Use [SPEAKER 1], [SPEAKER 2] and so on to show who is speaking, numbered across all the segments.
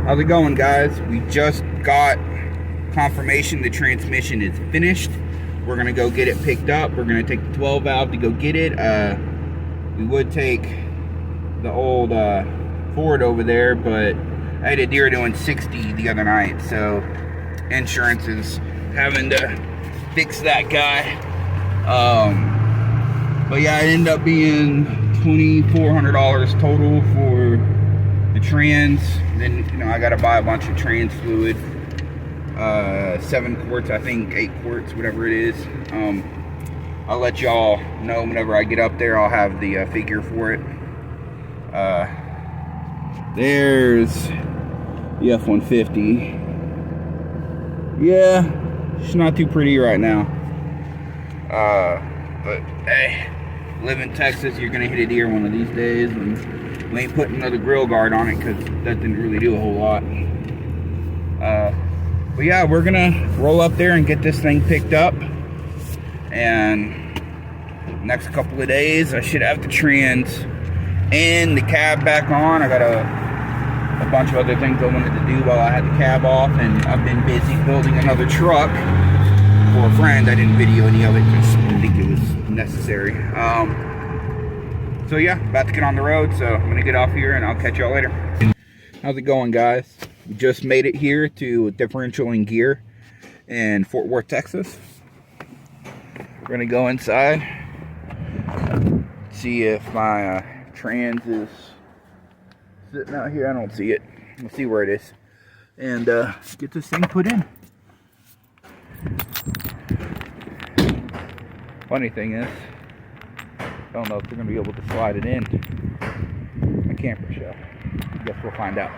[SPEAKER 1] How's it going, guys? We just got confirmation the transmission is finished. We're gonna go get it picked up. We're gonna take the 12 valve to go get it. We would take the old Ford over there, but I had a deer doing 60 the other night, so insurance is having to fix that guy. But yeah, it ended up being $2,400 total for the trans. Then, you know, I gotta buy a bunch of trans fluid, 7 quarts, I think 8 quarts, whatever it is. I'll let y'all know whenever I get up there. I'll have the figure for it. There's the F-150. Yeah, it's not too pretty right now. But hey, live in Texas, you're gonna hit a deer one of these days, and we ain't putting another grill guard on it because that didn't really do a whole lot. But yeah, we're gonna roll up there and get this thing picked up, and next couple of days I should have the trans and the cab back on. I got a bunch of other things I wanted to do while I had the cab off, and I've been busy building another truck for a friend. I didn't video any of it because I didn't think it was necessary. So yeah, about to get on the road, so I'm gonna get off here and I'll catch y'all later. How's it going, guys? We just made it here to Differential and Gear in Fort Worth, Texas. We're gonna go inside, see if my trans is sitting out here. I don't see it. We'll see where it is, and get this thing put in. Funny thing is, I don't know if they're gonna be able to slide it in my camper shell. I guess we'll find out.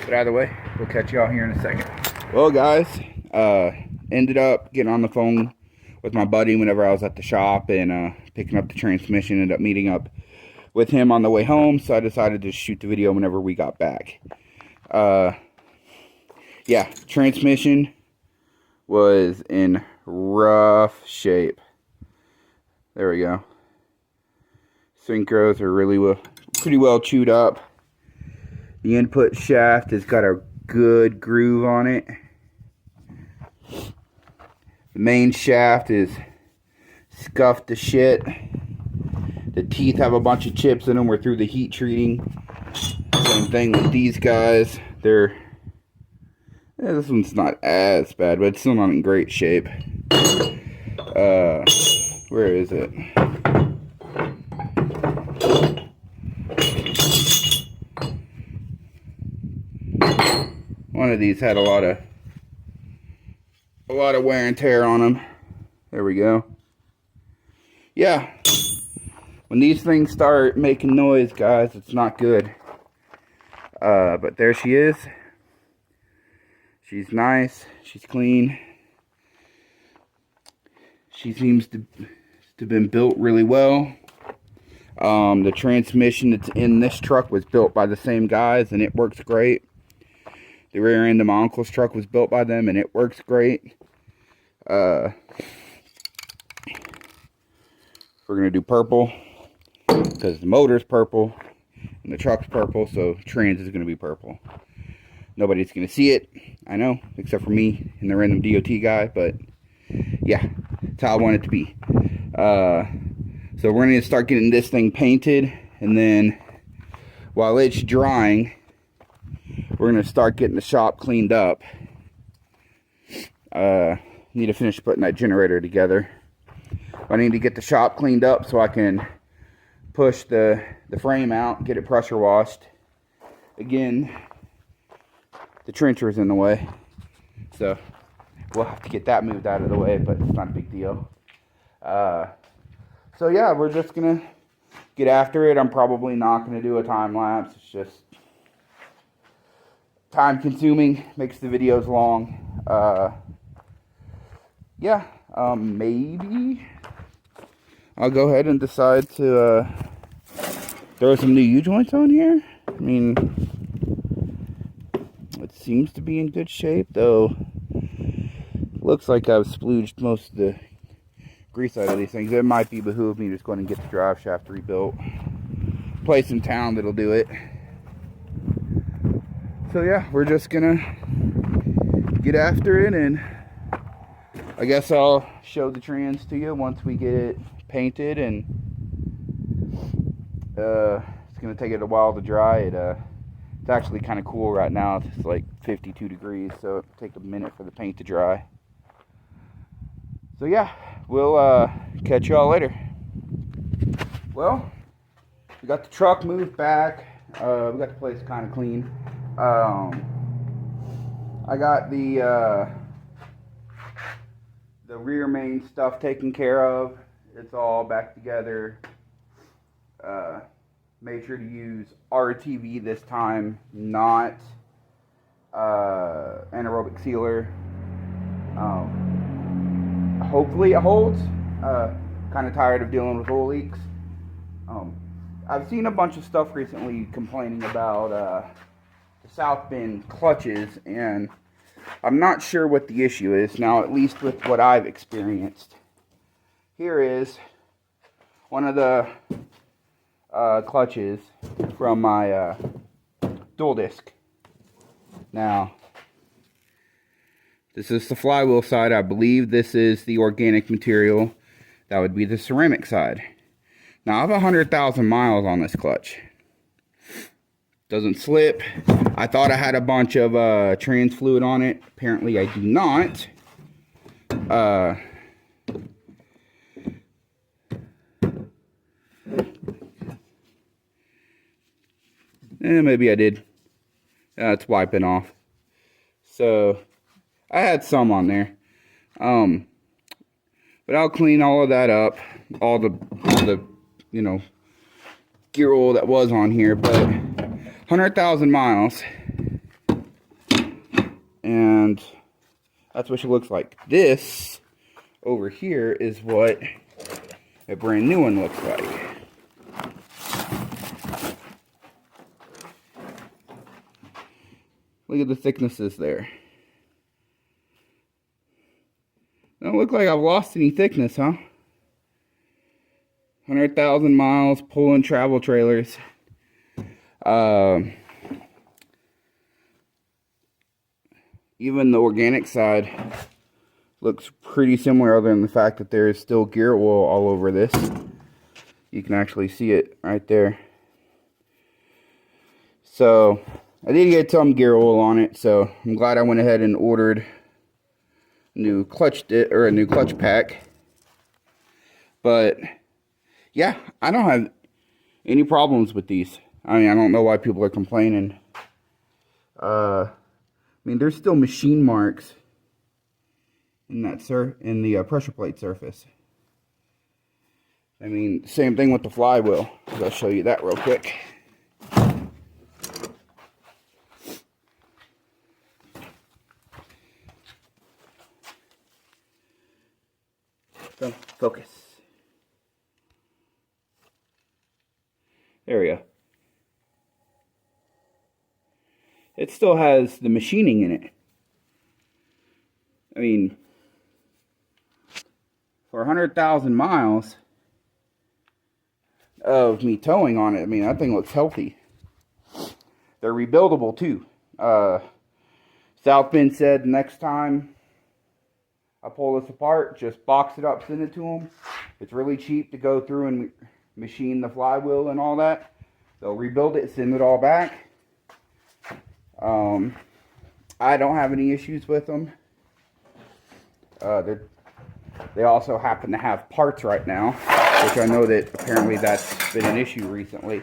[SPEAKER 1] But either way, we'll catch y'all here in a second. Well, guys, ended up getting on the phone with my buddy whenever I was at the shop and picking up the transmission. Ended up meeting up with him on the way home, so I decided to shoot the video whenever we got back. Yeah, transmission was in rough shape. There we go. Synchros are really pretty well chewed up. The input shaft has got a good groove on it. The main shaft is scuffed to shit. The teeth have a bunch of chips in them. We're through the heat treating. Same thing with these guys. They're this one's not as bad, but it's still not in great shape. Where is it? One of these had a lot of wear and tear on them. There we go. Yeah, when these things start making noise, guys, it's not good. But there she is. She's nice. She's clean. She seems to have been built really well. The transmission that's in this truck was built by the same guys, and it works great. The rear end of my uncle's truck was built by them, and it works great. We're gonna do purple because the motor's purple and the truck's purple, so trans is gonna be purple. Nobody's gonna see it, I know, except for me and the random DOT guy, but yeah, that's how I want it to be. So we're gonna start getting this thing painted, and then while it's drying, we're gonna start getting the shop cleaned up. Need to finish putting that generator together. I need to get the shop cleaned up so I can push the frame out, get it pressure washed. Again, the trencher is in the way, so we'll have to get that moved out of the way, but it's not a big deal. So yeah, we're just gonna get after it. I'm probably not gonna do a time lapse. It's just time consuming, makes the videos long. Yeah, maybe I'll go ahead and decide to throw some new U-joints on here. I mean, it seems to be in good shape, though. Looks like I've splooged most of the grease out of these things. It might be behoove me just going and get the drive shaft rebuilt. Place in town that'll do it. So yeah, we're just gonna get after it, and I guess I'll show the trans to you once we get it painted, and it's gonna take it a while to dry. It's actually kind of cool right now. It's like 52 degrees, so it'll take a minute for the paint to dry. So yeah, we'll catch y'all later. Well, we got the truck moved back. We got the place kind of clean. I got the rear main stuff taken care of. It's all back together. Made sure to use RTV this time, not anaerobic sealer. Hopefully it holds. Kind of tired of dealing with oil leaks. I've seen a bunch of stuff recently complaining about the south bin clutches, and I'm not sure what the issue is now, at least with what I've experienced. Here is one of the clutches from my dual disc. Now, this is the flywheel side. I believe this is the organic material. That would be the ceramic side. Now, I have 100,000 miles on this clutch. Doesn't slip. I thought I had a bunch of trans fluid on it. Apparently, I do not. Maybe I did. It's wiping off. So, I had some on there. But I'll clean all of that up. All the you know, gear oil that was on here. But 100,000 miles. And that's what she looks like. This over here is what a brand new one looks like. Look at the thicknesses there. Don't look like I've lost any thickness, huh? 100,000 miles pulling travel trailers. Even the organic side looks pretty similar, other than the fact that there is still gear oil all over this. You can actually see it right there. So I did get some gear oil on it, so I'm glad I went ahead and ordered a new clutch pack. But yeah, I don't have any problems with these. I mean, I don't know why people are complaining. I mean, there's still machine marks in that in the pressure plate surface. I mean, same thing with the flywheel. I'll show you that real quick. So, focus. There we go. It still has the machining in it. I mean, for 100,000 miles of me towing on it, I mean, that thing looks healthy. They're rebuildable too. South Bend said next time I pull this apart, just box it up, send it to them. It's really cheap to go through and machine the flywheel and all that. They'll rebuild it, send it all back. I don't have any issues with them. They also happen to have parts right now, which I know that apparently that's been an issue recently.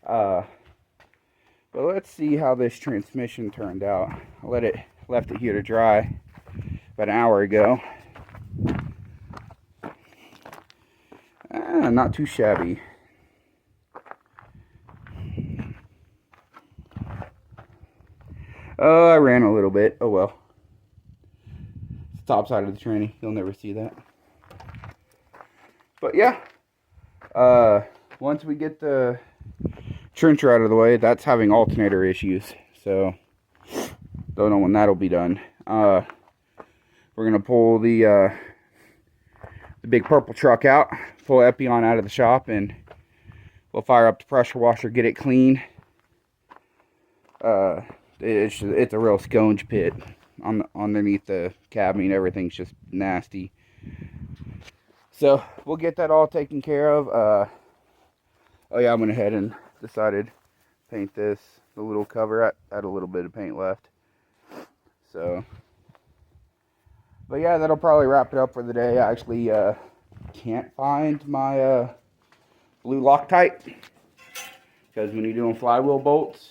[SPEAKER 1] But let's see how this transmission turned out. I left it here to dry about an hour ago. Not too shabby. I ran a little bit. Oh well. It's the top side of the tranny. You'll never see that. But yeah. Once we get the trencher out of the way, that's having alternator issues. So, don't know when that'll be done. We're going to pull the big purple truck out. Pull Epion out of the shop, and we'll fire up the pressure washer, get it clean. It's a real sconge pit underneath the cab. I mean, everything's just nasty. So we'll get that all taken care of. Oh yeah, I went ahead and decided to paint this, the little cover. I had a little bit of paint left. So, but yeah, that'll probably wrap it up for the day. I actually can't find my blue Loctite, because when you're doing flywheel bolts,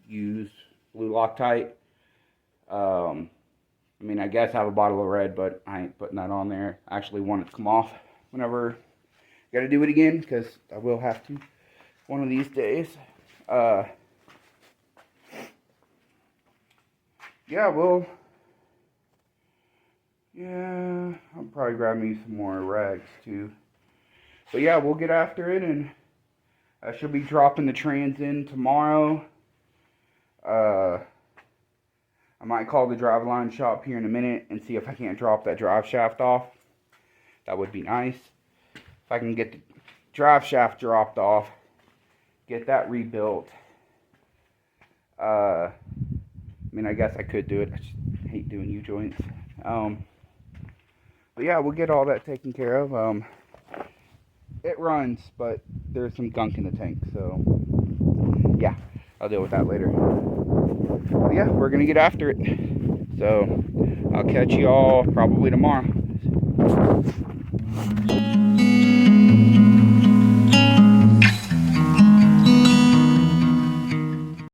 [SPEAKER 1] use blue Loctite. I mean, I guess I have a bottle of red, but I ain't putting that on there. I actually want it to come off whenever I gotta do it again, because I will have to one of these days. Yeah, well, yeah, I'll probably grab me some more rags too. But yeah, we'll get after it, and I should be dropping the trans in tomorrow. I might call the driveline shop here in a minute and see if I can't drop that drive shaft off. That would be nice. If I can get the drive shaft dropped off, get that rebuilt. I mean, I guess I could do it. I just hate doing U-joints. But yeah, we'll get all that taken care of. It runs, but there's some gunk in the tank, so yeah, I'll deal with that later. But yeah, we're gonna get after it. So I'll catch you all probably tomorrow.